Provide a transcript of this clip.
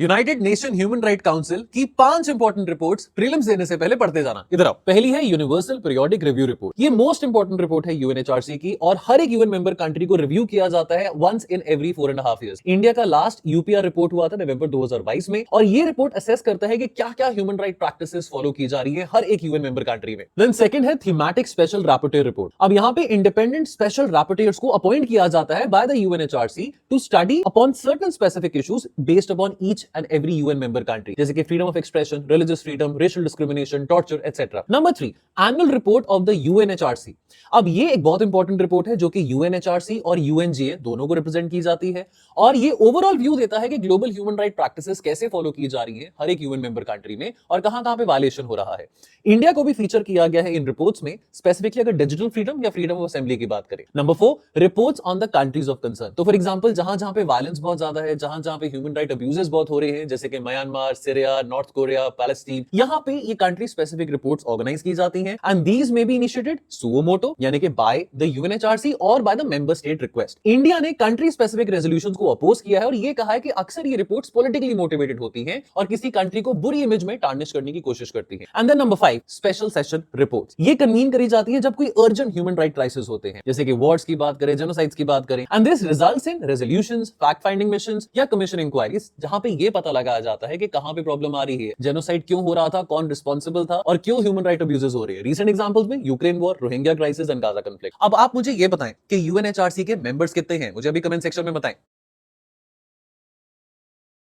United nation human right council की 5 important reports prelims देने से पहले पढ़ते जाना। इधर आओ। पहली है यूनिवर्सल पीरियोडिक रिव्यू रिपोर्ट। ये मोस्ट इंपॉर्टेंट रिपोर्ट है यूएनएचआरसी की और हर एक यूएन मेंबर कंट्री को रिव्यू किया जाता है once in every 4.5 years। India का लास्ट यूपीआर रिपोर्ट हुआ था नवंबर 2022 में और ये रिपोर्ट असेस करता है कि क्या क्या ह्यूमन राइट प्रैक्टिसेस फॉलो की जा रही है हर एक यूएन मेंबर कंट्री में। देन सेकंड है थीमेटिक स्पेशल रैपोर्टर रिपोर्ट। अब यहाँ पे इंडिपेंडेंट स्पेशल रैपोर्टर्स को अपॉइंट किया जाता है by the UNHRC to study upon certain specific issues based upon each and every UN member country, जैसे कि freedom of expression, religious freedom, racial discrimination, torture etcetera. Number 3, annual report of the UNHRC. अब ये एक बहुत important report है जो कि UNHRC और यूएनजीए दोनों को रिप्रेजेंट की जाती है और ये ओवरऑल व्यू देता है कि ग्लोबल ह्यूमन राइट प्रैक्टिसेस कैसे फॉलो की जा रही है हर एक यूएन मेंबर कंट्री में और कहां-कहां पे वायलेशन हो रहा है। इंडिया को भी फीचर किया गया है इन रिपोर्ट्स में, स्पेसिफिकली अगर डिजिटल फ्रीडम या फ्रीडम ऑफ असेंबली की बात करें। Number 4, reports on the countries of concern. तो फॉर एग्जांपल जहां-जहां पे वायलेंस बहुत ज्यादा है, जहां-जहां पे ह्यूमन राइट अब्यूजेस बहुत हो रहे हैं, जैसे कि Myanmar, Syria, north Korea, Palestine, यहां पे ये कंट्री स्पेसिफिक रिपोर्ट्स ऑर्गेनाइज की जाती हैं and these may be initiated suo motu यानी कि बाय द यूएनएचआरसी और by the member state request. India ने कंट्री स्पेसिफिक रेजोल्यूशंस को अपोज किया है और ये कहा है कि अक्सर ये रिपोर्ट्स पॉलिटिकली मोटिवेटेड होती हैं और किसी कंट्री को बुरी इमेज में टार्निश करने की कोशिश करती हैं। And then number 5, special session reports. ये कन्वीन करी जाती है जब कोई अर्जेंट ह्यूमन राइट क्राइसिस होते हैं, जैसे कि वॉर्स की बात करें, जेनोसाइड्स की बात करें, and this results in resolutions, fact finding missions या कमीशन इंक्वायरीज, जहां पे ये पता लगाया जाता है कि कहां पे प्रॉब्लम आ रही है, जेनोसाइड क्यों हो रहा था, कौन रिस्पांसिबल था और क्यों ह्यूमन राइट अब्यूजेस हो रहे हैं। रीसेंट एग्जांपल्स में Ukraine war, Rohingya crisis and Gaza conflict. अब आप मुझे ये बताएं कि यूएनएचआरसी के मेंबर्स कितने हैं, मुझे अभी कमेंट सेक्शन में बताएं।